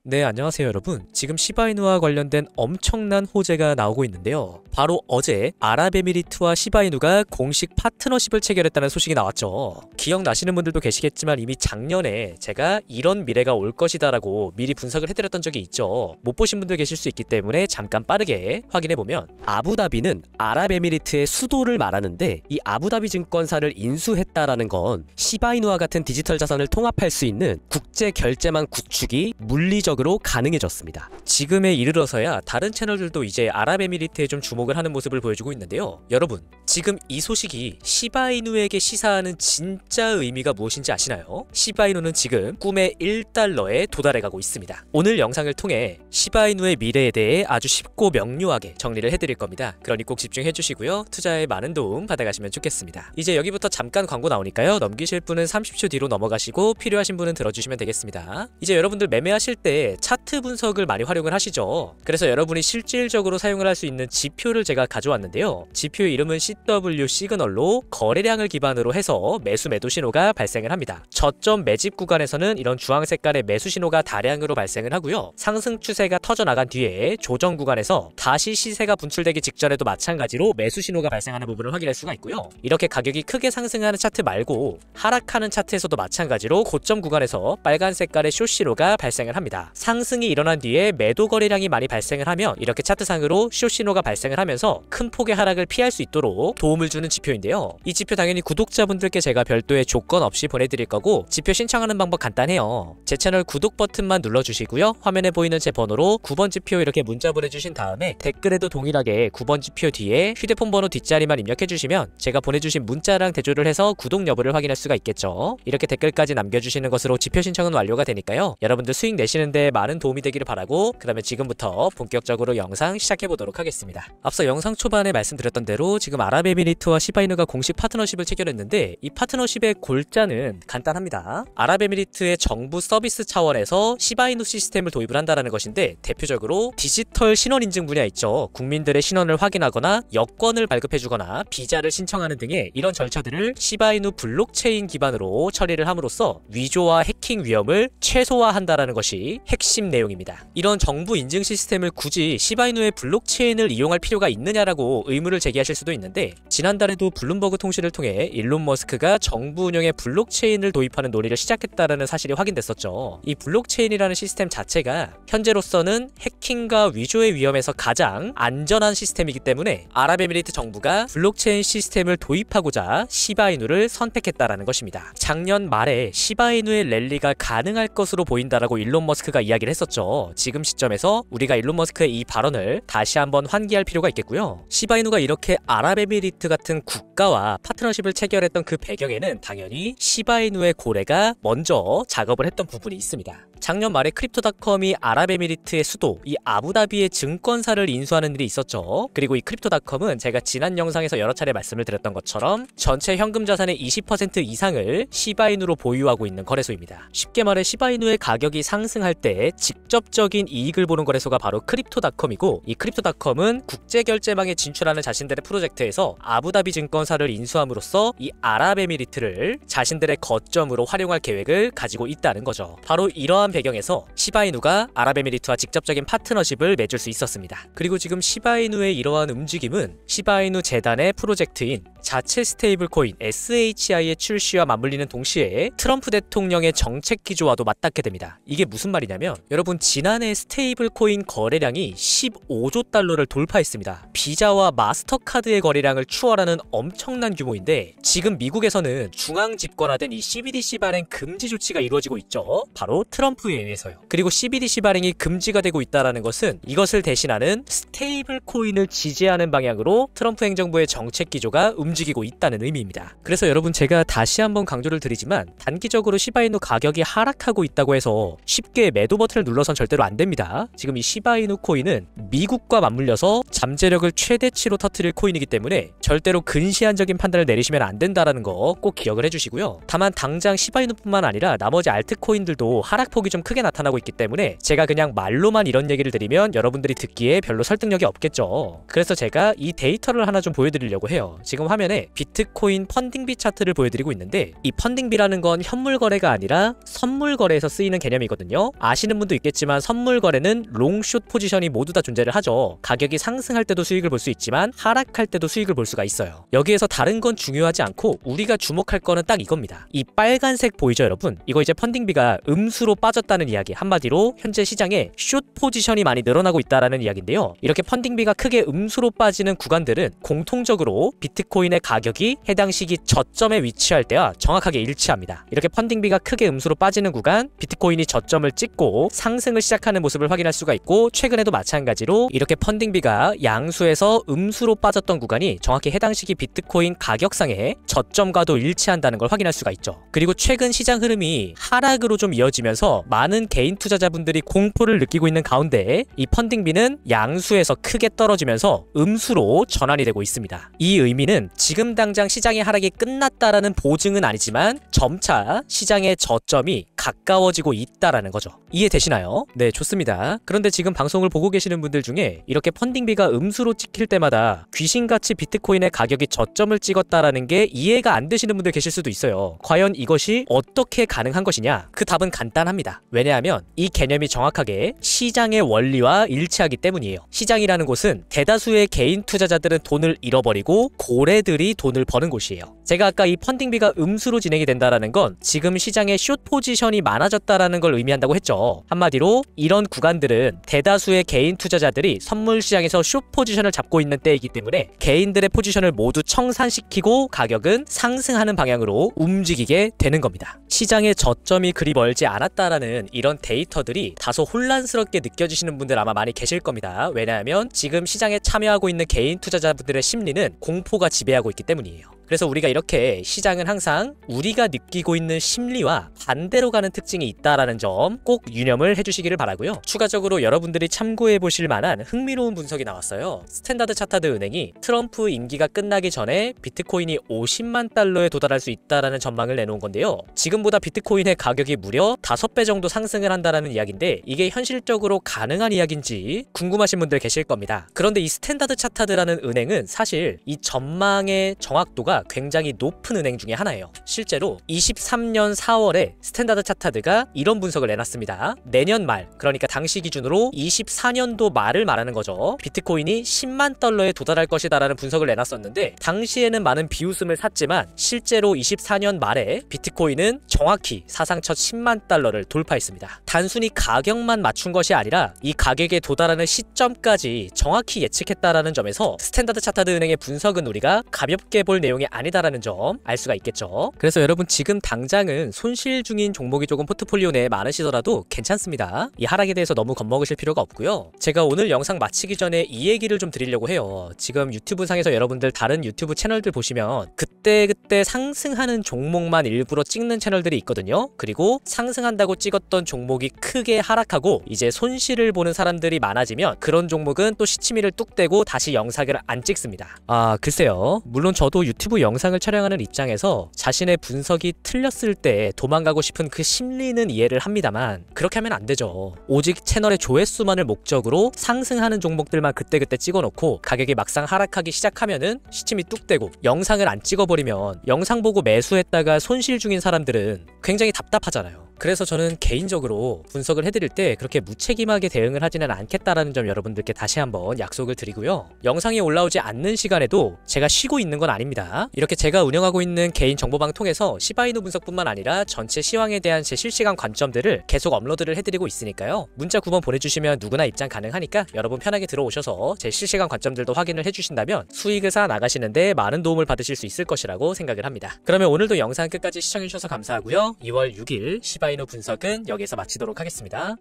네, 안녕하세요 여러분. 지금 시바이누와 관련된 엄청난 호재가 나오고 있는데요. 바로 어제 아랍에미리트와 시바이누가 공식 파트너십을 체결했다는 소식이 나왔죠. 기억나시는 분들도 계시겠지만 이미 작년에 제가 이런 미래가 올 것이다 라고 미리 분석을 해드렸던 적이 있죠. 못 보신 분들 계실 수 있기 때문에 잠깐 빠르게 확인해보면, 아부다비는 아랍에미리트의 수도를 말하는데 이 아부다비 증권사를 인수했다라는 건 시바이누와 같은 디지털 자산을 통합할 수 있는 국제 결제망 구축이 물리적으로 가능해졌습니다. 지금에 이르러서야 다른 채널들도 이제 아랍에미리트에 좀 주목을 하는 모습을 보여주고 있는데요. 여러분, 지금 이 소식이 시바이누에게 시사하는 진짜 의미가 무엇인지 아시나요? 시바이누는 지금 꿈의 1달러에 도달해가고 있습니다. 오늘 영상을 통해 시바이누의 미래에 대해 아주 쉽고 명료하게 정리를 해드릴 겁니다. 그러니 꼭 집중해주시고요. 투자에 많은 도움 받아가시면 좋겠습니다. 이제 여기부터 잠깐 광고 나오니까요. 넘기실 분은 30초 뒤로 넘어가시고 필요하신 분은 들어주시면 되겠습니다. 이제 여러분들 매매하실 때 차트 분석을 많이 활용을 하시죠. 그래서 여러분이 실질적으로 사용을 할 수 있는 지표를 제가 가져왔는데요. 지표의 이름은 CW 시그널로 거래량을 기반으로 해서 매수 매도 신호가 발생을 합니다. 저점 매집 구간에서는 이런 주황 색깔의 매수 신호가 다량으로 발생을 하고요. 상승 추세가 터져나간 뒤에 조정 구간에서 다시 시세가 분출되기 직전에도 마찬가지로 매수 신호가 발생하는 부분을 확인할 수가 있고요. 이렇게 가격이 크게 상승하는 차트 말고 하락하는 차트에서도 마찬가지로 고점 구간에서 빨간 색깔의 숏 신호가 발생을 합니다. 상승이 일어난 뒤에 매도 거래량이 많이 발생을 하면 이렇게 차트상으로 숏 신호가 발생을 하면서 큰 폭의 하락을 피할 수 있도록 도움을 주는 지표인데요. 이 지표 당연히 구독자분들께 제가 별도의 조건 없이 보내드릴 거고, 지표 신청하는 방법 간단해요. 제 채널 구독 버튼만 눌러주시고요. 화면에 보이는 제 번호로 9번 지표 이렇게 문자 보내주신 다음에 댓글에도 동일하게 9번 지표 뒤에 휴대폰 번호 뒷자리만 입력해주시면 제가 보내주신 문자랑 대조를 해서 구독 여부를 확인할 수가 있겠죠. 이렇게 댓글까지 남겨주시는 것으로 지표 신청은 완료가 되니까요. 여러분들 수익 내시는데 많은 도움이 되기를 바라고, 그 다음에 지금부터 본격적으로 영상 시작해보도록 하겠습니다. 앞서 영상 초반에 말씀드렸던 대로 지금 아랍에미리트와 시바이누가 공식 파트너십을 체결했는데, 이 파트너십의 골자는 간단합니다. 아랍에미리트의 정부 서비스 차원에서 시바이누 시스템을 도입을 한다는 것인데, 대표적으로 디지털 신원 인증 분야 있죠. 국민들의 신원을 확인하거나 여권을 발급해주거나 비자를 신청하는 등의 이런 절차들을 시바이누 블록체인 기반으로 처리를 함으로써 위조와 해킹 위험을 최소화한다는 것이 핵심 내용입니다. 이런 정부 인증 시스템을 굳이 시바이누의 블록체인을 이용할 필요가 있느냐라고 의문을 제기하실 수도 있는데, 지난달에도 블룸버그 통신을 통해 일론 머스크가 정부 운영의 블록체인을 도입하는 논의를 시작했다는 사실이 확인됐었죠. 이 블록체인이라는 시스템 자체가 현재로서는 해킹과 위조의 위험에서 가장 안전한 시스템이기 때문에 아랍에미리트 정부가 블록체인 시스템을 도입하고자 시바이누를 선택했다라는 것입니다. 작년 말에 시바이누의 랠리가 가능할 것으로 보인다라고 일론 머스크가 이야기를 했었죠. 지금 시점에서 우리가 일론 머스크의 이 발언을 다시 한번 환기할 필요가 있겠고요. 시바이누가 이렇게 아랍에미리트 같은 국가와 파트너십을 체결했던 그 배경에는 당연히 시바이누의 고래가 먼저 작업을 했던 부분이 있습니다. 작년 말에 크립토닷컴이 아랍에미리트의 수도 이 아부다비의 증권사를 인수하는 일이 있었죠. 그리고 이 크립토닷컴은 제가 지난 영상에서 여러 차례 말씀을 드렸던 것처럼 전체 현금 자산의 20% 이상을 시바이누로 보유하고 있는 거래소입니다. 쉽게 말해 시바이누의 가격이 상승할 때 직접적인 이익을 보는 거래소가 바로 크립토닷컴이고, 이 크립토닷컴은 국제결제망에 진출하는 자신들의 프로젝트에서 아부다비 증권사를 인수함으로써 이 아랍에미리트를 자신들의 거점으로 활용할 계획을 가지고 있다는 거죠. 바로 이러한 배경에서 시바이누가 아랍에미리트와 직접적인 파트너십을 맺을 수 있었습니다. 그리고 지금 시바이누의 이러한 움직임은 시바이누 재단의 프로젝트인 자체 스테이블 코인 SHI의 출시와 맞물리는 동시에 트럼프 대통령의 정책 기조와도 맞닿게 됩니다. 이게 무슨 말이냐면, 여러분 지난해 스테이블 코인 거래량이 15조 달러를 돌파했습니다. 비자와 마스터카드의 거래량을 추월하는 엄청난 규모인데, 지금 미국에서는 중앙 집권화된 이 CBDC 발행 금지 조치가 이루어지고 있죠. 바로 트럼프에 의해서요. 그리고 CBDC 발행이 금지가 되고 있다는 것은 이것을 대신하는 스테이블 코인을 지지하는 방향으로 트럼프 행정부의 정책 기조가 움직이고 있다는 의미입니다. 그래서 여러분, 제가 다시 한번 강조를 드리지만 단기적으로 시바이누 가격이 하락하고 있다고 해서 쉽게 매도 버튼을 눌러선 절대로 안 됩니다. 지금 이 시바이누 코인은 미국과 맞물려서 잠재력을 최대치로 터뜨릴 코인이기 때문에 절대로 근시안적인 판단을 내리시면 안 된다는 거 꼭 기억을 해주시고요. 다만 당장 시바이누뿐만 아니라 나머지 알트코인들도 하락폭이 좀 크게 나타나고 있기 때문에 제가 그냥 말로만 이런 얘기를 드리면 여러분들이 듣기에 별로 설득력이 없겠죠. 그래서 제가 이 데이터를 하나 좀 보여드리려고 해요. 지금 화면에 화면에 비트코인 펀딩비 차트를 보여드리고 있는데, 이 펀딩비라는 건 현물 거래가 아니라 선물 거래에서 쓰이는 개념이거든요. 아시는 분도 있겠지만 선물 거래는 롱숏 포지션이 모두 다 존재를 하죠. 가격이 상승할 때도 수익을 볼 수 있지만 하락할 때도 수익을 볼 수가 있어요. 여기에서 다른 건 중요하지 않고 우리가 주목할 거는 딱 이겁니다. 이 빨간색 보이죠 여러분? 이거 이제 펀딩비가 음수로 빠졌다는 이야기, 한마디로 현재 시장에 숏 포지션이 많이 늘어나고 있다라는 이야기인데요. 이렇게 펀딩비가 크게 음수로 빠지는 구간들은 공통적으로 비트코인의 가격이 해당 시기 저점에 위치할 때와 정확하게 일치합니다. 이렇게 펀딩비가 크게 음수로 빠지는 구간, 비트코인이 저점을 찍고 상승을 시작하는 모습을 확인할 수가 있고, 최근에도 마찬가지로 이렇게 펀딩비가 양수에서 음수로 빠졌던 구간이 정확히 해당 시기 비트코인 가격상의 저점과도 일치한다는 걸 확인할 수가 있죠. 그리고 최근 시장 흐름이 하락으로 좀 이어지면서 많은 개인 투자자분들이 공포를 느끼고 있는 가운데 이 펀딩비는 양수에서 크게 떨어지면서 음수로 전환이 되고 있습니다. 이 의미는 지금 당장 시장의 하락이 끝났다라는 보증은 아니지만 점차 시장의 저점이 가까워지고 있다라는 거죠. 이해되시나요? 네, 좋습니다. 그런데 지금 방송을 보고 계시는 분들 중에 이렇게 펀딩비가 음수로 찍힐 때마다 귀신같이 비트코인의 가격이 저점을 찍었다라는 게 이해가 안 되시는 분들 계실 수도 있어요. 과연 이것이 어떻게 가능한 것이냐? 그 답은 간단합니다. 왜냐하면 이 개념이 정확하게 시장의 원리와 일치하기 때문이에요. 시장이라는 곳은 대다수의 개인 투자자들은 돈을 잃어버리고 고래들이 돈을 버는 곳이에요. 제가 아까 이 펀딩비가 음수로 진행이 된다라는 건 지금 시장에 숏 포지션이 많아졌다라는 걸 의미한다고 했죠. 한마디로 이런 구간들은 대다수의 개인 투자자들이 선물 시장에서 숏 포지션을 잡고 있는 때이기 때문에 개인들의 포지션을 모두 청산시키고 가격은 상승하는 방향으로 움직이게 되는 겁니다. 시장의 저점이 그리 멀지 않았다라는 이런 데이터들이 다소 혼란스럽게 느껴지시는 분들 아마 많이 계실 겁니다. 왜냐하면 지금 시장에 참여하고 있는 개인 투자자분들의 심리는 공포가 지배하고 있기 때문이에요. 그래서 우리가 이렇게 시장은 항상 우리가 느끼고 있는 심리와 반대로 가는 특징이 있다라는 점 꼭 유념을 해주시기를 바라고요. 추가적으로 여러분들이 참고해 보실 만한 흥미로운 분석이 나왔어요. 스탠다드 차타드 은행이 트럼프 임기가 끝나기 전에 비트코인이 50만 달러에 도달할 수 있다라는 전망을 내놓은 건데요. 지금보다 비트코인의 가격이 무려 5배 정도 상승을 한다라는 이야기인데, 이게 현실적으로 가능한 이야기인지 궁금하신 분들 계실 겁니다. 그런데 이 스탠다드 차타드라는 은행은 사실 이 전망의 정확도가 굉장히 높은 은행 중에 하나예요. 실제로 23년 4월에 스탠다드 차타드가 이런 분석을 내놨습니다. 내년 말, 그러니까 당시 기준으로 24년도 말을 말하는 거죠. 비트코인이 10만 달러에 도달할 것이다 라는 분석을 내놨었는데, 당시에는 많은 비웃음을 샀지만 실제로 24년 말에 비트코인은 정확히 사상 첫 10만 달러를 돌파했습니다. 단순히 가격만 맞춘 것이 아니라 이 가격에 도달하는 시점까지 정확히 예측했다라는 점에서 스탠다드 차타드 은행의 분석은 우리가 가볍게 볼 내용이 아니다라는 점 알 수가 있겠죠. 그래서 여러분 지금 당장은 손실 중인 종목이 조금 포트폴리오 내에 많으시더라도 괜찮습니다. 이 하락에 대해서 너무 겁먹으실 필요가 없고요. 제가 오늘 영상 마치기 전에 이 얘기를 좀 드리려고 해요. 지금 유튜브 상에서 여러분들 다른 유튜브 채널들 보시면 그때 상승하는 종목만 일부러 찍는 채널들이 있거든요. 그리고 상승한다고 찍었던 종목이 크게 하락하고 이제 손실을 보는 사람들이 많아지면 그런 종목은 또 시치미를 뚝 떼고 다시 영상을 안 찍습니다. 글쎄요. 물론 저도 유튜브 영상을 촬영하는 입장에서 자신의 분석이 틀렸을 때 도망가고 싶은 그 심리는 이해를 합니다만, 그렇게 하면 안 되죠. 오직 채널의 조회수만을 목적으로 상승하는 종목들만 그때그때 찍어놓고 가격이 막상 하락하기 시작하면은 시침이 뚝 떼고 영상을 안 찍어버리면 영상 보고 매수했다가 손실 중인 사람들은 굉장히 답답하잖아요. 그래서 저는 개인적으로 분석을 해드릴 때 그렇게 무책임하게 대응을 하지는 않겠다라는 점 여러분들께 다시 한번 약속을 드리고요. 영상이 올라오지 않는 시간에도 제가 쉬고 있는 건 아닙니다. 이렇게 제가 운영하고 있는 개인 정보방 통해서 시바이누 분석뿐만 아니라 전체 시황에 대한 제 실시간 관점들을 계속 업로드를 해드리고 있으니까요. 문자 9번 보내주시면 누구나 입장 가능하니까 여러분 편하게 들어오셔서 제 실시간 관점들도 확인을 해주신다면 수익을 쌓아 나가시는데 많은 도움을 받으실 수 있을 것이라고 생각을 합니다. 그러면 오늘도 영상 끝까지 시청해주셔서 감사하고요. 2월 6일 시바이누 분석은 여기서 마치도록 하겠습니다.